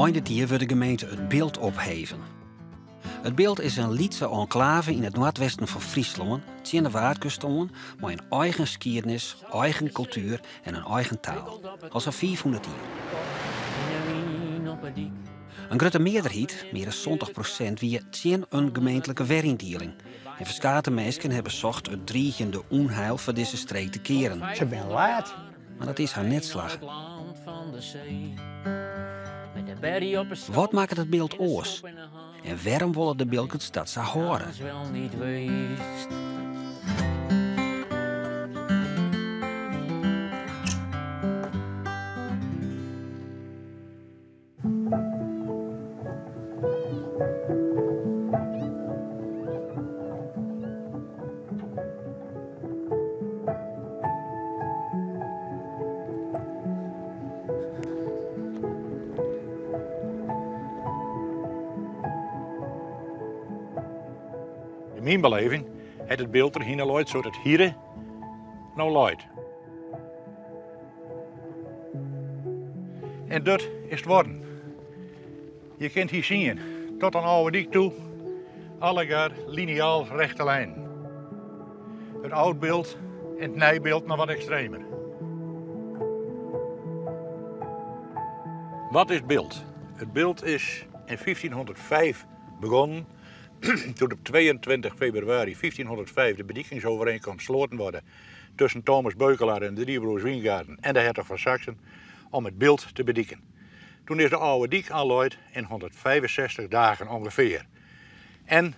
Eind dit jaar wordt de gemeente het Bilt opheven. Het Bilt is een Lietse enclave in het noordwesten van Friesland, tegen de Waardkust aan, met een eigen geschiedenis, eigen cultuur en een eigen taal. Als een 400 jaar. Een grote meerderheid, meer dan 70%, wie tegen een gemeentelijke werindeling. En verschillende mensen hebben zocht het dreigende onheil van deze streek te keren. Ze ben laat. Maar dat is haar netslag. Wat maakt het beeld oors? En waarom willen de beeld het stad zo horen? In mijn beleving heeft het beeld er hier nooit zodat het hier nou luidt. En dat is het worden. Je kunt hier zien, tot aan oude dik toe, allegaar lineaal rechte lijn. Het oud beeld en het nijbeeld maar wat extremer. Wat is het beeld? Het beeld is in 1505 begonnen. Toen op 22 februari 1505 de bedieningsovereenkomst gesloten worden tussen Thomas Beukelaar en de Driebroers Wijngaarden en de hertog van Saxen om het beeld te bedieken. Toen is de oude diek aanlooid in 165 dagen ongeveer. En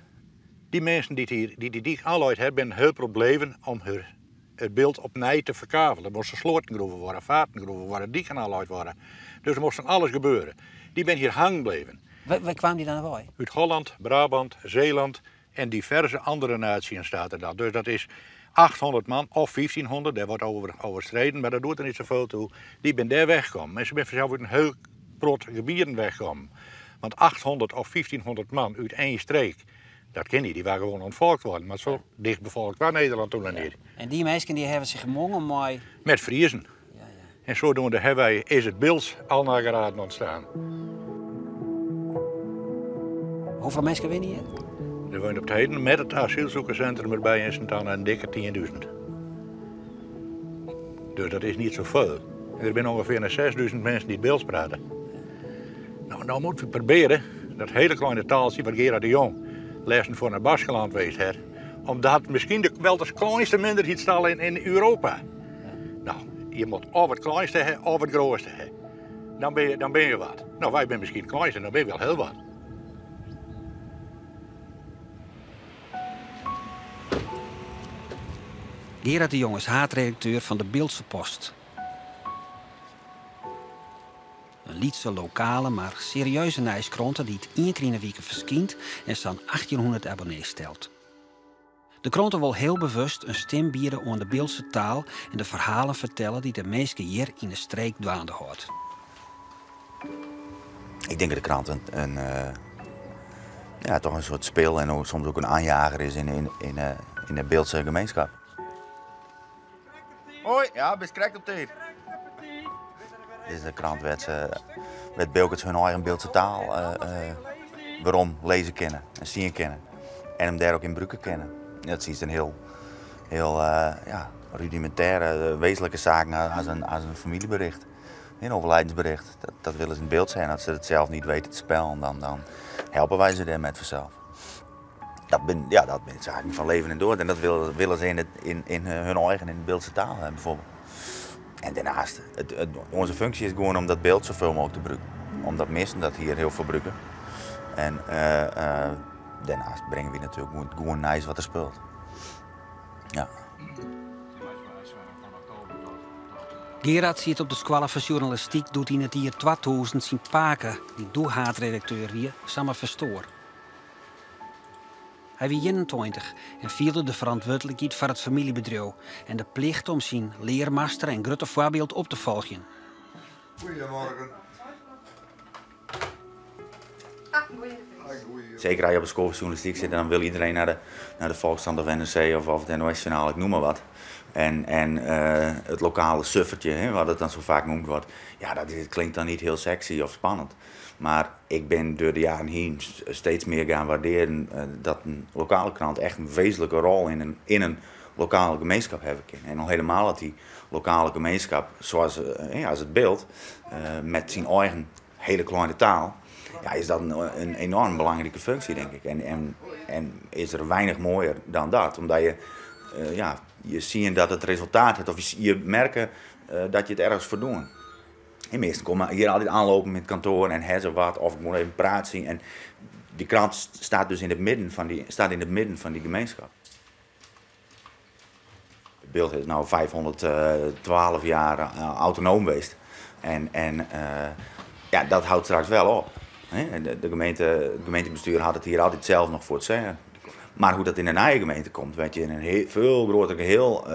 die mensen die diek aanlooid hebben, zijn heel probleem om het beeld opnieuw te verkavelen. Er moesten slotengroeven worden, vaartengroeven worden, dieken aanlooid worden. Dus er moest van alles gebeuren. Die ben hier hangen gebleven. Waar kwamen die dan bij? Uit Holland, Brabant, Zeeland en diverse andere naties staat er dan. Dus dat is 800 man of 1500, daar wordt over streden, maar dat doet er niet zoveel toe. Die ben daar weggekomen. En ze zijn vanzelf uit een heel groot gebieden weggekomen. Want 800 of 1500 man uit één streek, dat ken je, die waren gewoon ontvolkt worden. Maar zo dicht bevolkt was Nederland toen nog niet. En die mensen die hebben zich gemongen mooi. Met Friezen. Ja. En zodoende hebben wij, is het beeld al naar geraden ontstaan. Hoeveel mensen winnen hier? Er woont op het heden met het asielzoekerscentrum erbij in Sint-Anna een dikke 10.000. Dus dat is niet zoveel. En er zijn ongeveer 6.000 mensen die het beeld praten. Nou moeten we proberen dat hele kleine taaltje wat Gerard de Jong lessen voor naar Baskeland geweest heeft. Omdat misschien wel de kleinste minderheidstaal in Europa. Nou, je moet of het kleinste hebben of het grootste hebben. Dan ben je wat. Nou, wij zijn misschien het kleinste, dan ben je wel heel wat. Gerard de Jong is haatredacteur van de Beeldse Post. Een Lietse lokale, maar serieuze nieuwskrant die het 1 keer in de week verschijnt en zo'n 1800 abonnees stelt. De krant wil heel bewust een stem bieden aan de Beeldse taal en de verhalen vertellen die de mensen hier in de streek dwaande hoort. Ik denk dat de krant toch een soort speel en soms ook een aanjager is in de Beeldse gemeenschap. Hoi, ja, best correct op tijd. Dus de krant werd Beelkens hun eigen Beeldse taal waarom lezen kennen en zien kennen. En hem daar ook in gebruiken kennen. Dat is een heel rudimentaire, wezenlijke zaak als een familiebericht. Een overlijdensbericht. Dat willen ze in beeld zijn. Als ze het zelf niet weten te spellen, dan helpen wij ze daar met vanzelf. Dat ben zaken van leven en dood. En dat willen ze in hun eigen, in de Beeldse taal bijvoorbeeld. En daarnaast, onze functie is gewoon om dat beeld zoveel mogelijk te gebruiken. Omdat mensen dat hier heel veel gebruiken. En daarnaast brengen we natuurlijk gewoon nice wat er speelt. Ja. Gerard ziet op de School van Journalistiek doet in het jaar 2000 zijn paken, die doorhaatredacteur hier, samen verstoor. Hij was 21 en vierde de verantwoordelijkheid voor het familiebedrijf en de plicht om zijn leermaster en grote voorbeeld op te volgen. Goedemorgen. Zeker als je op de school van journalistiek zit, dan wil iedereen naar de Volkskrant of NRC of het NOS-journaal, ik noem maar wat. En het lokale suffertje, wat het dan zo vaak genoemd wordt, ja, dat klinkt dan niet heel sexy of spannend. Maar ik ben door de jaren heen steeds meer gaan waarderen dat een lokale krant echt een wezenlijke rol in een lokale gemeenschap hebben kan. En al helemaal dat die lokale gemeenschap, zoals als het beeld, met zijn eigen hele kleine taal, ja, is dat een enorm belangrijke functie, denk ik. En is er weinig mooier dan dat, omdat je ziet dat het resultaat heeft, of je merkt dat je het ergens voor doet. En meesten komen hier altijd aanlopen met kantoor en hebben wat, of ik moet even praten zien. En die krant staat dus in het midden van die gemeenschap. Het beeld is nu 512 jaar autonoom geweest. En dat houdt straks wel op. Het gemeentebestuur had het hier altijd zelf nog voor het zeggen. Maar hoe dat in een eigen gemeente komt, weet je, in een veel groter geheel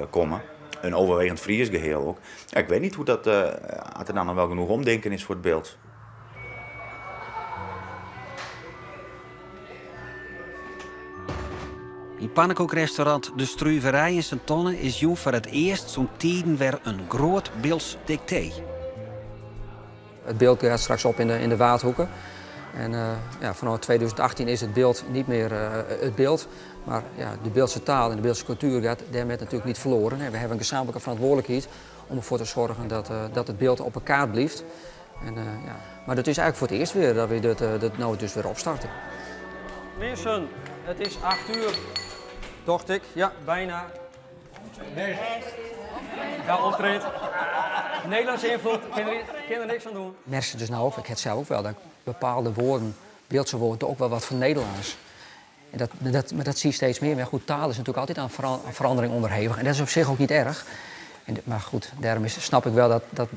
komen. Een overwegend Fries geheel ook. Ja, ik weet niet hoe dat, als er dan nog wel genoeg omdenken is voor het beeld. In pannenkoekrestaurant De Struiverij in Sint-Tonne is Joen voor het eerst zo'n tijden weer een groot Beels dicté. Het beeld gaat straks op in de Waardhoeken. En vanaf 2018 is het beeld niet meer het beeld. Maar ja, de Beeldse taal en de Beeldse cultuur gaat daarmee natuurlijk niet verloren. We hebben een gezamenlijke verantwoordelijkheid om ervoor te zorgen dat het beeld op elkaar blijft. Maar dat is eigenlijk voor het eerst weer dat we dat nou dus weer opstarten. Mensen, het is 8 uur. Dacht ik, ja, bijna. Nee. Ja, optreedt. Nederlandse invloed, kan er niks aan doen. Merk dus nou ook, ik heb het zelf ook wel, dat bepaalde woorden, Beeldse woorden, ook wel wat van Nederlands. En maar dat zie je steeds meer. Maar goed, taal is natuurlijk altijd aan verandering onderhevig. En dat is op zich ook niet erg. Maar goed, daarom snap ik wel dat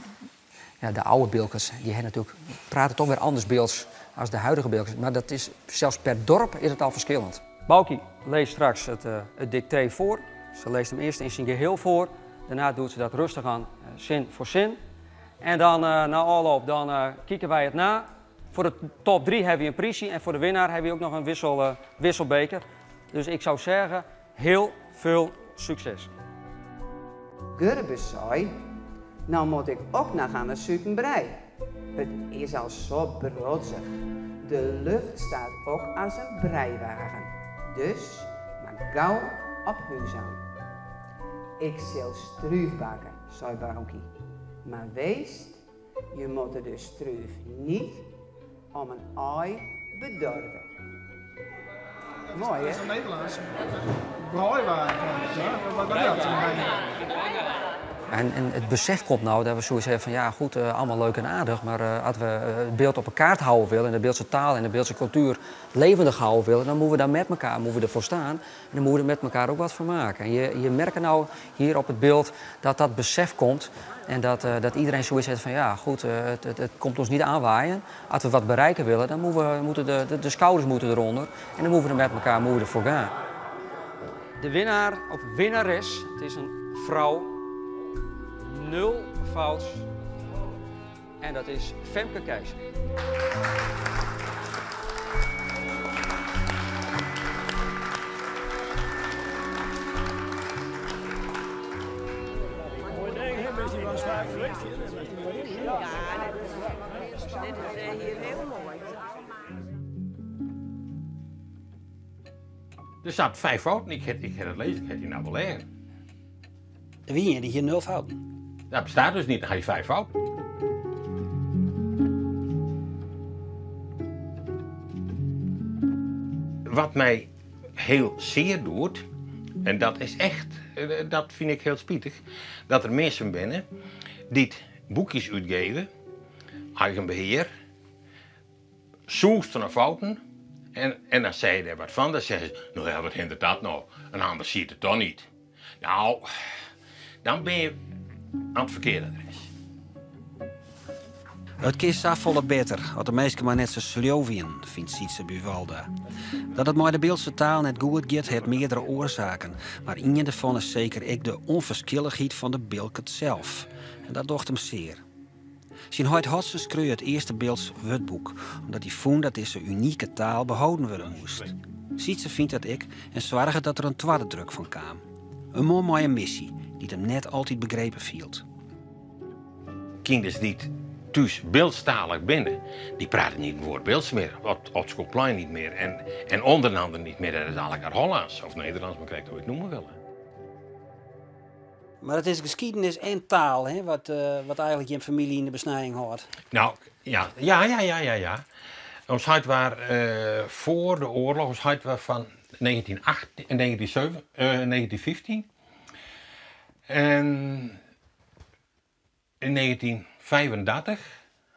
de oude Beelkers, die natuurlijk praten toch weer anders Beelds als de huidige Beelkers. Maar dat is, zelfs per dorp is het al verschillend. Boukie leest straks het dicté voor. Ze leest hem eerst in zijn geheel voor. Daarna doet ze dat rustig aan, zin voor zin. En dan na afloop kijken wij het na. Voor de top 3 hebben we een prijsje en voor de winnaar hebben we ook nog een wisselbeker. Dus ik zou zeggen, heel veel succes. Gurbus zei, nou moet ik ook nog aan de Zuidenbrei. Het is al zo brodzig. De lucht staat ook als een breiwagen. Dus, maar gauw op huis aan. Ik zal struif bakken, zei Boukie. Maar wees, je moet de struif niet om een ei bedorven. Mooi, hè? Dat is een Nederlands. Breiwagen. Wat ben dat? En het besef komt nou dat we zoiets hebben van ja goed, allemaal leuk en aardig, maar als we het beeld op een kaart houden willen en de Beeldse taal en de Beeldse cultuur levendig houden willen, dan moeten we daar met elkaar ervoor staan en dan moeten we er met elkaar ook wat van maken. En je merkt nou hier op het beeld dat besef komt en dat iedereen zoiets heeft van ja goed, het komt ons niet aanwaaien. Als we wat bereiken willen, dan moeten de schouders moeten eronder en dan moeten we er met elkaar ervoor gaan. De winnaar of winnares, het is een vrouw. 0 fout. En dat is Femke Keizer. Mooi ding, hè? Is hij wel eens vaak geweest hier? Ja, dit is hier heel mooi. Er staat 5 fouten. Ik heb het lezen, ik heb die nou wel leggen. Wie die hier 0 fouten? Dat bestaat dus niet, dan ga je 5 fouten. Wat mij heel zeer doet, en dat is echt, dat vind ik heel spietig, dat er mensen binnen die boekjes uitgeven, eigen beheer, zoeksten naar fouten, en dan zei je er wat van, dan zeggen ze, nou ja, wat hindert dat nou? Een ander ziet het toch niet. Nou, dan ben je aan het verkeerde adres. Het kies afvallen beter, als de meesten maar net zo slovien, vindt Sietse Buvalda. Dat het met de Beeldse taal net goed gaat, heeft meerdere oorzaken. Maar een daarvan is zeker ook de onverschilligheid van de Beelkert zelf. En dat docht hem zeer. Zijn Hoyt-Hotse schreeuwde het eerste Beelds wordboek, omdat hij vond dat deze unieke taal behouden worden moest. Sietse vindt dat ik en zorgde dat er een tweede druk van kwam. Een mooie missie, die hem net altijd begrepen viel. Kinders die thuis beeldstalig binnen, die praten niet een woord beelds meer. Op schoolplein niet meer. En onderhanden niet meer. Dat is eigenlijk Hollands of Nederlands, maar kijk hoe je het noemen willen. Maar het is geschiedenis en taal, hè, wat eigenlijk je familie in de besnijing hoort. Nou, ja. Ons huid was voor de oorlog, ons huid was van 1915. En in 1935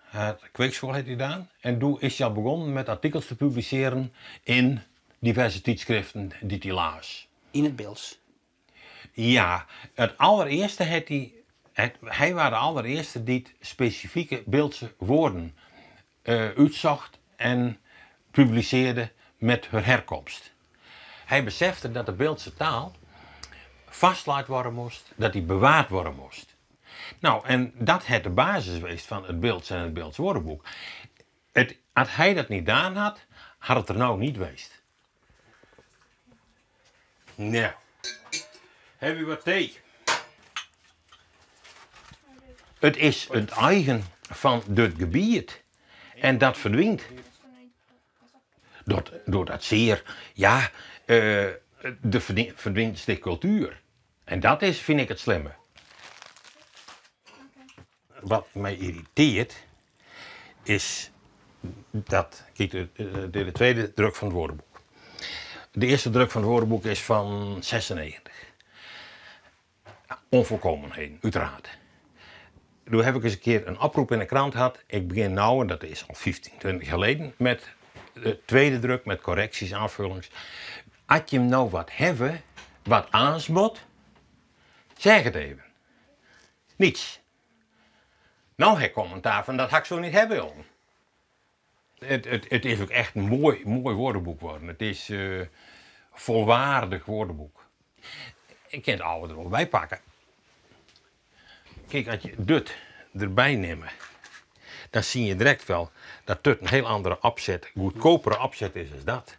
had kweekschool gedaan. En toen is hij al begonnen met artikels te publiceren in diverse tijdschriften die hij las. In het beelds? Ja, het allereerste hij was de allereerste die specifieke beeldse woorden uitzocht en publiceerde met hun herkomst. Hij besefte dat de beeldse taal vastgelegd worden moest, dat die bewaard worden moest. Nou, en dat het de basis geweest van het beelds en het beelds woordenboek. Als hij dat niet gedaan had, had het er nou niet geweest. Nou, heb je wat thee? Het is het eigen van dit gebied. En dat verdwijnt. Door dat zeer, ja, verdwijnt de cultuur. En dat is, vind ik, het slimme. Wat mij irriteert, is dat, kijk, de tweede druk van het woordenboek. De eerste druk van het woordenboek is van 96. Onvolkomenheden, uiteraard. Toen heb ik eens een keer een oproep in de krant gehad. Ik begin nou, en dat is al 15, 20 geleden, met de tweede druk, met correcties, aanvullings. Als je hem nou wat hebben, wat aansbod, zeg het even. Niets. Nou heb ik commentaar van, dat had ik zo niet hebben willen. Het is ook echt een mooi woordenboek geworden. Het is volwaardig woordenboek. Ik kan het oude er wel bij pakken. Kijk, als je dit erbij neemt, dan zie je direct wel dat dit een heel andere opzet, goedkopere opzet is als dat.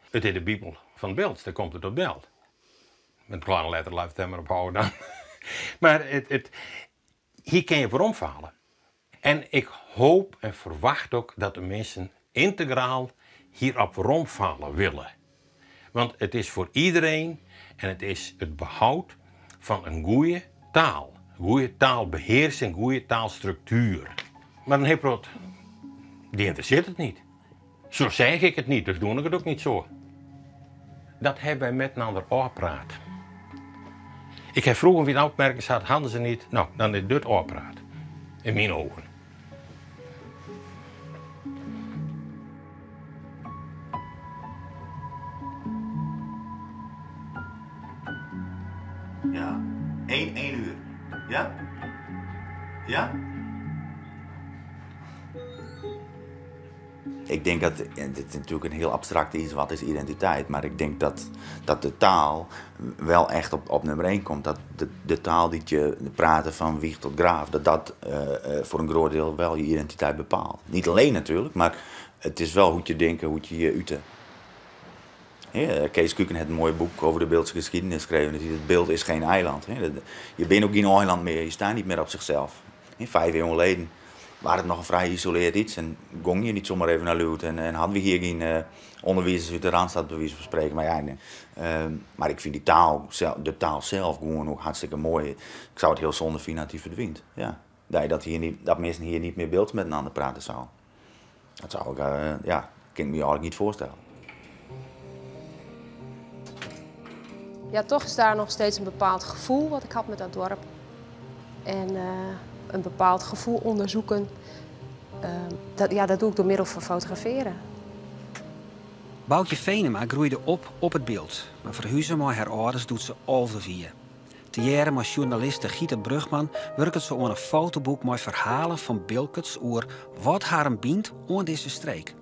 Het is de Bijbel van beeld, daar komt het op beeld. Met een kleine letter blijft het maar ophouden dan. Maar hier kan je voor omvallen. En ik hoop en verwacht ook dat de mensen integraal hierop rondvallen willen. Want het is voor iedereen en het is het behoud van een goede taal. Goede taalbeheersing, goede taalstructuur. Maar een Heprot, die interesseert het niet. Zo zeg ik het niet, dus doe ik het ook niet zo. Dat hebben wij met een ander oorpraat. Ik heb vroeger weer opmerkingen gehad, hadden ze niet. Nou, dan is dit oorpraat. In mijn ogen. Ja, 1 uur. Ja? Ja? Ik denk dat, en dit is natuurlijk een heel abstract iets, wat is identiteit, maar ik denk dat de taal wel echt op nummer 1 komt. Dat de taal die je praten van wieg tot graaf, dat voor een groot deel wel je identiteit bepaalt. Niet alleen natuurlijk, maar het is wel hoe je denkt, hoe je je uiten. Ja, Kees Kuken heeft een mooi boek over de beeldse geschiedenis geschreven. Het beeld is geen eiland. Je bent ook geen eiland meer, je staat niet meer op zichzelf. 5 eeuwen geleden was het nog een vrij geïsoleerd iets. En gong je niet zomaar even naar Leeuwarden. En hadden we hier geen onderwijzers uit de Randstad bij wijze van spreken. Maar, ja, nee. Maar ik vind de taal zelf gewoon ook hartstikke mooi. Ik zou het heel zonde vinden dat die verdwijnt. Ja. Dat mensen hier niet meer beeld met een ander praten zou. Dat zou ik, kan ik me eigenlijk niet voorstellen. Ja, toch is daar nog steeds een bepaald gevoel wat ik had met dat dorp. En een bepaald gevoel onderzoeken, dat doe ik door middel van fotograferen. Boukje Venema groeide op het beeld. Maar verhuizen met haar ouders doet ze overvier. Te jaren met journaliste Gieter Brugman werkt ze aan een fotoboek met verhalen van beeldkens over wat haar een bient aan deze streek.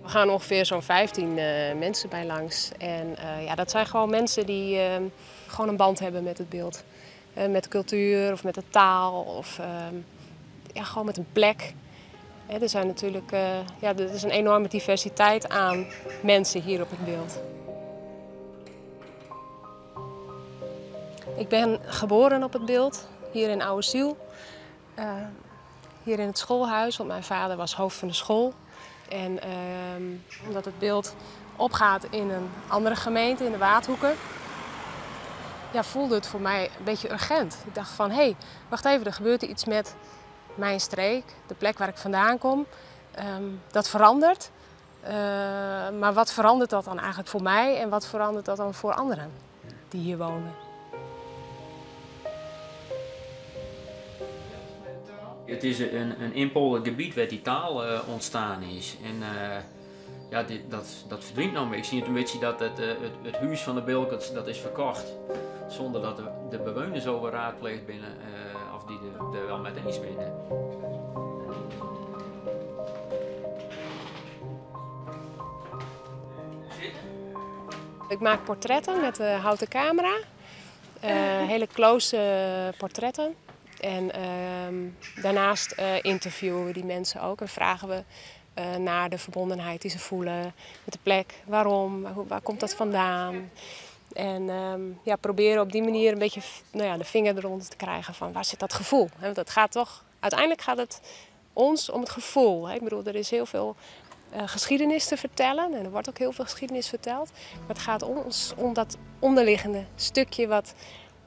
We gaan ongeveer zo'n 15 mensen bij langs. En dat zijn gewoon mensen die gewoon een band hebben met het beeld. Met de cultuur of met de taal of gewoon met een plek. Er zijn natuurlijk, er is een enorme diversiteit aan mensen hier op het beeld. Ik ben geboren op het beeld. hier in Ouweziel. Hier in het schoolhuis, want mijn vader was hoofd van de school. En omdat het beeld opgaat in een andere gemeente, in de Waadhoeken, ja, voelde het voor mij een beetje urgent. Ik dacht van, hé, wacht even, er gebeurt iets met mijn streek, de plek waar ik vandaan kom. Dat verandert. Maar wat verandert dat dan eigenlijk voor mij en wat verandert dat dan voor anderen die hier wonen? Het is een inpolig gebied waar die taal ontstaan is. En ja, dat verdwijnt nou. Ik zie het een beetje dat het huis van de Bilkens dat is verkocht. Zonder dat de bewoners over raadpleegd binnen of die er wel mee eens binnen. Ik maak portretten met de houten camera. Hele close portretten. En daarnaast interviewen we die mensen ook en vragen we naar de verbondenheid die ze voelen met de plek. Waarom? Waar komt dat vandaan? En ja, proberen op die manier een beetje de vinger eronder te krijgen van waar zit dat gevoel? Want dat gaat toch, uiteindelijk gaat het ons om het gevoel. Ik bedoel, er is heel veel geschiedenis te vertellen en er wordt ook heel veel geschiedenis verteld. Maar het gaat ons om dat onderliggende stukje wat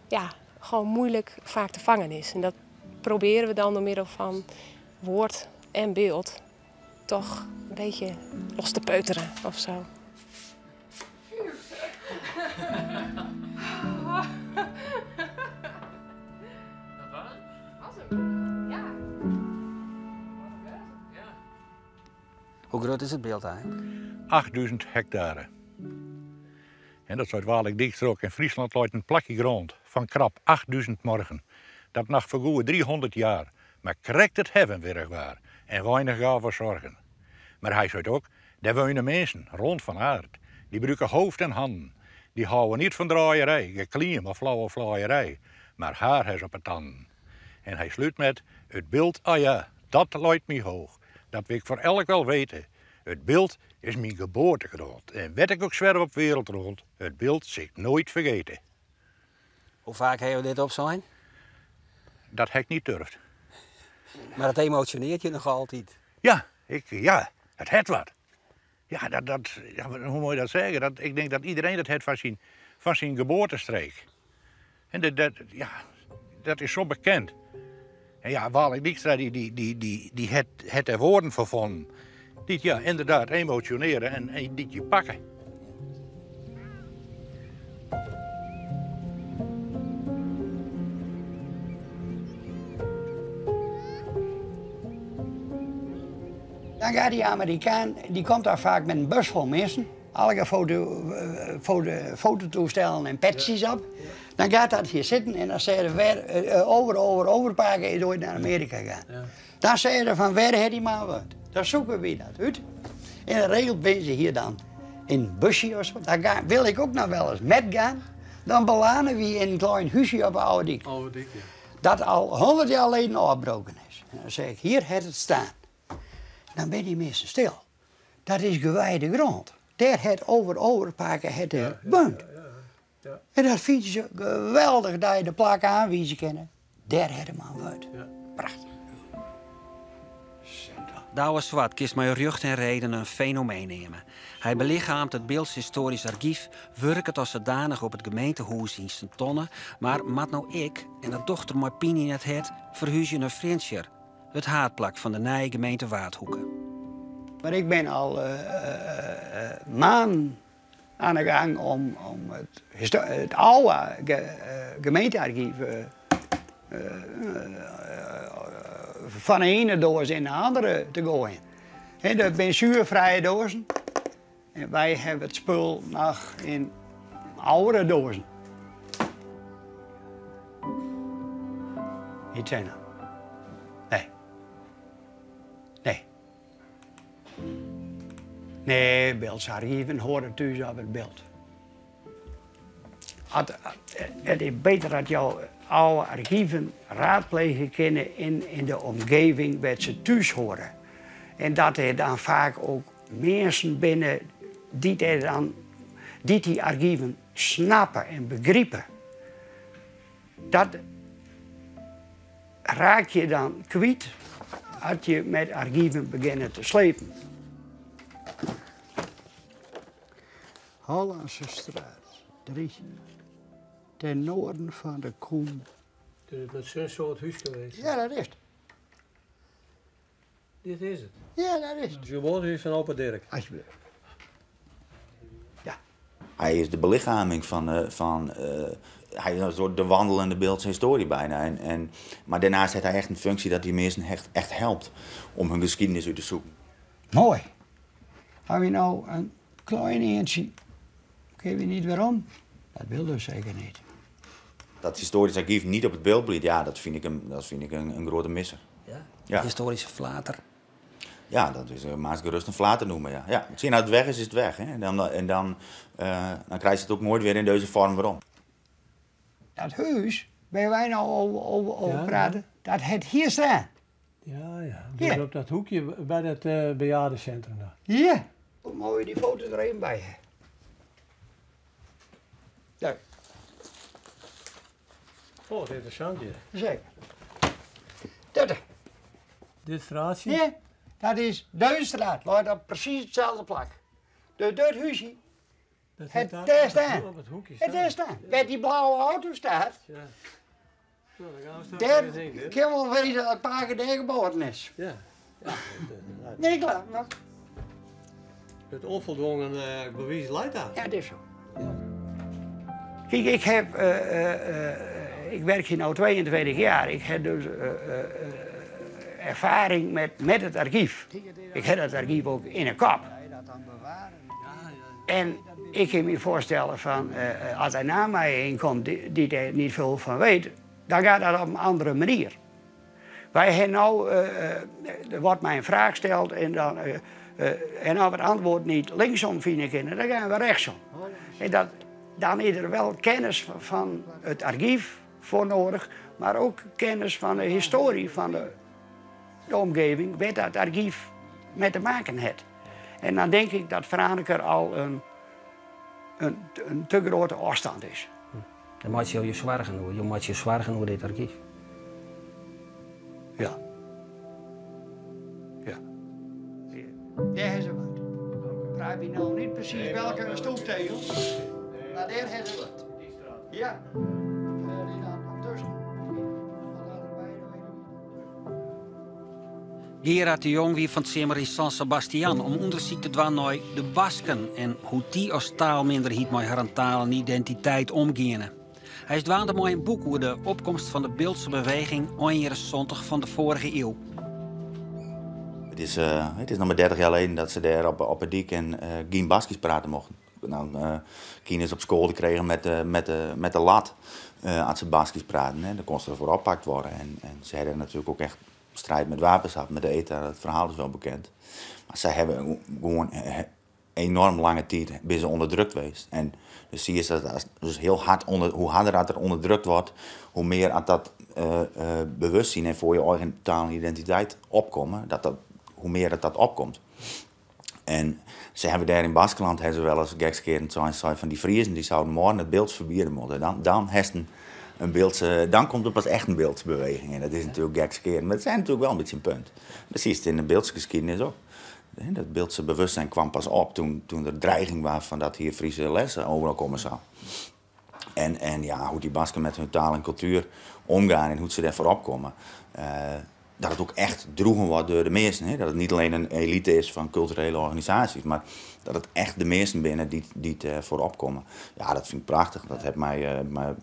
ja, gewoon moeilijk vaak te vangen is. En dat proberen we dan door middel van woord en beeld toch een beetje los te peuteren of zo. Hoe groot is het beeld eigenlijk? 8000 hectare. En dat zou waarlijk dichtstrok. In Friesland loopt een plakje grond van krap 8000 morgen. Dat nog voor goede 300 jaar. Maar correct het hebben weer waar. En weinig gaan voor zorgen. Maar hij zei ook, daar wonen mensen rond van aard. Die gebruiken hoofd en handen. Die houden niet van draaierij, geklim of flauwe flaaierij. Maar haar heeft op het tanden. En hij sluit met, het beeld, ah ja, dat luidt me hoog. Dat wil ik voor elk wel weten. Het beeld is mijn geboortegrond. En werd ik ook zwerf op wereld rond, het beeld zal ik nooit vergeten. Hoe vaak hebben we dit op zijn? Dat heb ik niet durft. Maar het emotioneert je nog altijd. Ja, het het wat. Ja, hoe moet je dat zeggen? Ik denk dat iedereen dat heeft van zijn geboortestreek. En dat is zo bekend. En ja, Wally Dijkstra die het er woorden voor vonden. Die ja, inderdaad emotioneren en die je pakken. Dan gaat die Amerikaan, die komt daar vaak met een bus vol mensen. Alle fototoestellen en petjes op. Dan gaat dat hier zitten en dan zeggen we overpakken is ooit naar Amerika gaan. Ja. Dan zeggen ze van waar heeft die man wat? Dan zoeken we dat uit. En de regel ben ze hier dan in een busje of zo. Daar wil ik ook nog wel eens met gaan. Dan belanden we in een klein huisje op Oude Dik. Ja. Dat al 100 jaar geleden afgebroken is. En dan zeg ik, hier heeft het staan. Dan ben die mensen stil. Dat is gewijde grond. Daar het overpakken het woont. Ja. En dat vind je geweldig dat je de plak aanwijzen kennen. Daar het man woont. Ja. Prachtig. Douwe Swart kiest met rug en reden een fenomeen nemen. Hij belichaamt het Beelds Historisch Archief, werkt als zodanig op het gemeentehuis in Sint-Tonne, maar mat nou ik en de dochter mijn Pini net het verhuizen naar Frinscher, het haatplak van de nieuwe gemeente Waadhoeken. Maar ik ben al maanden aan de gang om het oude gemeentearchief van de ene doos in de andere te gooien. Dat zijn zuurvrije dozen. En wij hebben het spul nog in oude dozen. Niet zijn er. Nee, beeldsarchieven horen thuis op het beeld. Het is beter dat jouw oude archieven raadplegen kunnen in de omgeving waar ze thuis horen. En dat er dan vaak ook mensen binnen die archieven snappen en begrijpen. raak je dan kwijt als je met archieven begint te slepen. Hollandse straat 3, ten noorden van de Koen. Dus het is zo'n soort huis geweest. Ja, dat is het. Dit is het. Ja, dat is het. Het geboortehuis van opa Dirk. Alsjeblieft. Ja. Hij is de belichaming hij is een soort de wandelende Beeldse historie bijna. Maar daarnaast heeft hij echt een functie dat die mensen echt helpt om hun geschiedenis uit te zoeken. Mooi. Heb je nou een klein eentje? Ik weet niet waarom. Dat wil dus zeker niet. Dat historisch archief niet op het beeld blijft, ja, dat vind ik een grote misser. Ja? Ja. Historische flater. Ja, dat is maar gerust een flater noemen, ja. Ja, als het weg is het weg. Hè. En dan krijg je het ook nooit weer in deze vorm weer om. Dat huis, waar wij nou over praten, dat het hier staan. Ja. Dus op dat hoekje bij dat bejaardencentrum daar. Ja. Hoe mooi die foto er even bij hebben. Ja. Oh, wat interessant hier. Zeker. Dat. Dit straatje? Ja, dat is Duinstraat. Laat dat precies hetzelfde plak. Dat huisje. Het daar staan. Op het hoekje Het daar staan. Waar die blauwe auto staat. Ja. Nou, dan gaan we straks Daar eens heen, hè? kan wel weten dat het Paken daar geboren is. Ja. Nee, klaar. Nog. Het onvoldwongen bewijs leidt aan. Ja, dat is zo. Kijk, ik werk hier nu 22 jaar. Ik heb dus ervaring met het archief. Ik heb het archief ook in een kop. En ik kan me voorstellen van, als hij na mij heen komt die er niet veel van weet, dan gaat dat op een andere manier. Wij hebben nou, er wordt mij een vraag gesteld en dan, en als we het antwoord niet linksom vinden kunnen, dan gaan we rechtsom. En dan is er wel kennis van het archief voor nodig, maar ook kennis van de historie van de omgeving, waar dat archief mee te maken heeft. En dan denk ik dat Franeker al een te grote afstand is. Dan moet je je zorgen over. Je moet je zorgen over dit archief. Ja. Ja. Daar is het wat. Ik begrijp je nou niet precies welke stoeptegel, maar daar is het wat. Ja. Die dan tussen. Gerard de Jong wie van het Simmer in San Sebastian om onderzoek te doen naar de Basken en hoe die als taalminderheid met haar taal en identiteit omgaan. Hij is dwaande mooi een boek over de opkomst van de Beeldse beweging ongeveer 70 van de vorige eeuw. Het is nog maar 30 jaar geleden dat ze daar op het dik en geen Baskisch praten mochten. Nou, kinderen op school kregen met de lat als ze Baskisch praten. Hè. Dan kon ze ervoor oppakt worden. En ze hadden natuurlijk ook echt strijd met wapens gehad, met de ETA. Het verhaal is wel bekend. Maar zij hebben gewoon enorm lange tijd zijn onderdrukt geweest. En dus zie je dat dus heel hard hoe harder dat er onderdrukt wordt, hoe meer dat bewustzijn en voor je eigen taal en identiteit opkomen, hoe meer dat opkomt. En ze hebben daar in Baskeland hebben ze wel eens gekskeerd van die Friesen die zouden morgen het beeld verbieden moeten. Dan een beeldse, dan komt er pas echt een beeldsbeweging. En dat is natuurlijk gekskeerd. Maar het zijn natuurlijk wel een beetje een punt. Precies het in de beeldse geschiedenis ook. Dat beeldse bewustzijn kwam pas op toen er dreiging was van dat hier Friese lessen overal komen zou. En ja, hoe die Basken met hun taal en cultuur omgaan en hoe ze daarvoor opkomen. Dat het ook echt droegen wordt door de meesten. Hè? Dat het niet alleen een elite is van culturele organisaties, maar dat het echt de meesten binnen die het voor opkomen. Ja, dat vind ik prachtig. Dat heeft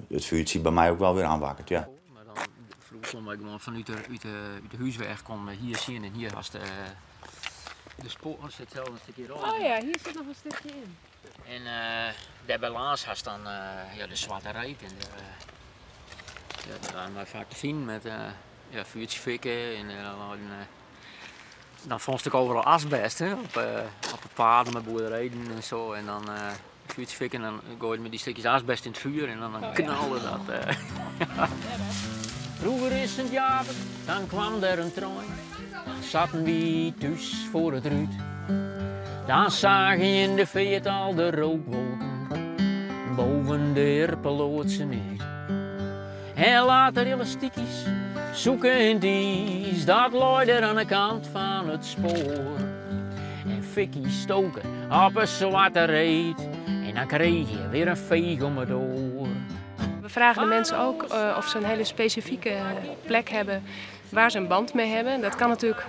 het vuurtje bij mij ook wel weer aanwakkerd. Ja. Maar dan vroeg kon ik gewoon vanuit de huisweg kon hier zien en hier was de spoor zit zelf een stukje rood. Oh ja, hier zit nog een stukje in. En daar bij Laas was dan de zwarte rijt en dat waren wij vaak te vinden met vuurtje fikken en dan vond ik overal asbest hè, op de paden met boerderijen en zo en dan vuurtje fikken en dan gooide met die stukjes asbest in het vuur en dan knalde dat. Vroeger is het jaar, dan kwam er een trein, dan zaten we thuis voor het ruit. Dan zag je in de veert al de rookwolken, boven de erpeloodse niet. En later elastiekjes, Zoeken in het ijs, dat looit er aan de kant van het spoor. En fikkie stoken op een zwarte reet. En dan kreeg je weer een veeg om het oor. We vragen de mensen ook of ze een hele specifieke plek hebben waar ze een band mee hebben. Dat kan natuurlijk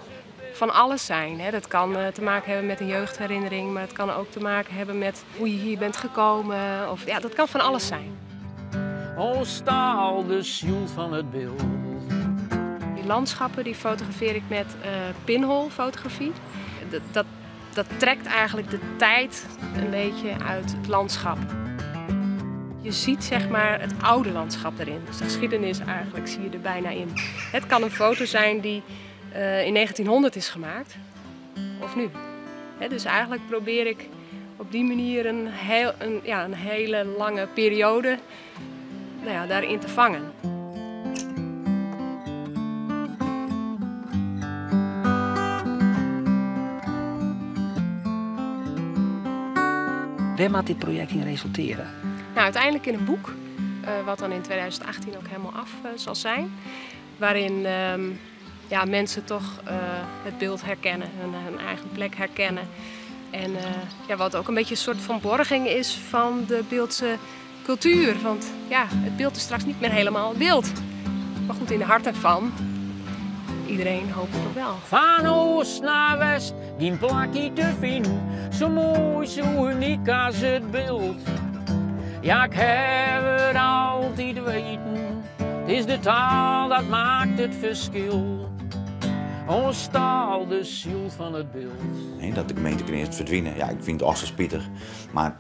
van alles zijn. Hè. Dat kan te maken hebben met een jeugdherinnering, maar het kan ook te maken hebben met hoe je hier bent gekomen. Of, ja, dat kan van alles zijn. O staal de ziel van het beeld. Die landschappen die fotografeer ik met pinhole fotografie. Dat trekt eigenlijk de tijd een beetje uit het landschap. Je ziet zeg maar het oude landschap erin. Dus de geschiedenis eigenlijk zie je er bijna in. Het kan een foto zijn die in 1900 is gemaakt, of nu. Dus eigenlijk probeer ik op die manier een hele lange periode daarin te vangen. Waar moet dit project in resulteren? Nou, uiteindelijk in een boek, wat dan in 2018 ook helemaal af zal zijn. Waarin mensen toch het beeld herkennen, hun eigen plek herkennen. En wat ook een beetje een soort van borging is van de Beeldse cultuur. Want ja, het beeld is straks niet meer helemaal het beeld. Maar goed, in de harten van iedereen hopelijk wel. Van oost naar west, geen plakje te vinden. Zo mooi, zo uniek als het beeld. Ja, ik heb het altijd weten. Het is de taal dat maakt het verschil. Ons taal, de ziel van het beeld. Nee, dat de gemeente eerst verdwijnen. Ja, ik vind het ook zo spietig. Maar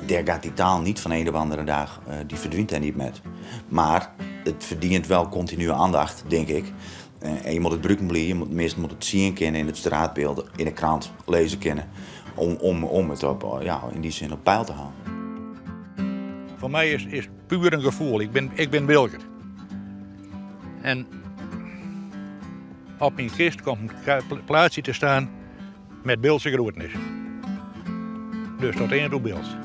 daar gaat die taal niet van een of andere dag, die verdwijnt er niet met. Maar het verdient wel continue aandacht, denk ik. En je moet het gebruiken blijven, meestal moet het zien kennen in het straatbeeld, in de krant lezen kennen. Om het op, in die zin op peil te houden. Voor mij is het puur een gevoel. Ik ben Wilker. En op mijn kist komt een plaatsje te staan met Beeldse groetenis. Dus tot één toe Beelds.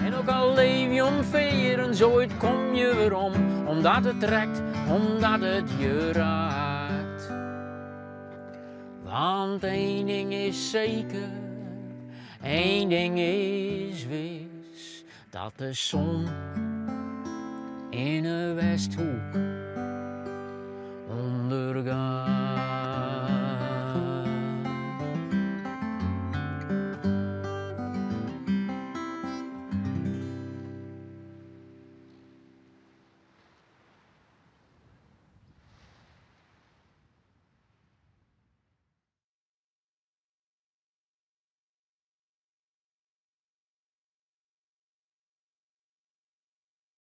En ook al leef je omveren, zo kom je weer om. Omdat het trekt, omdat het je raakt. Want één ding is zeker, één ding is wis. Dat de zon in een westhoek ondergaat.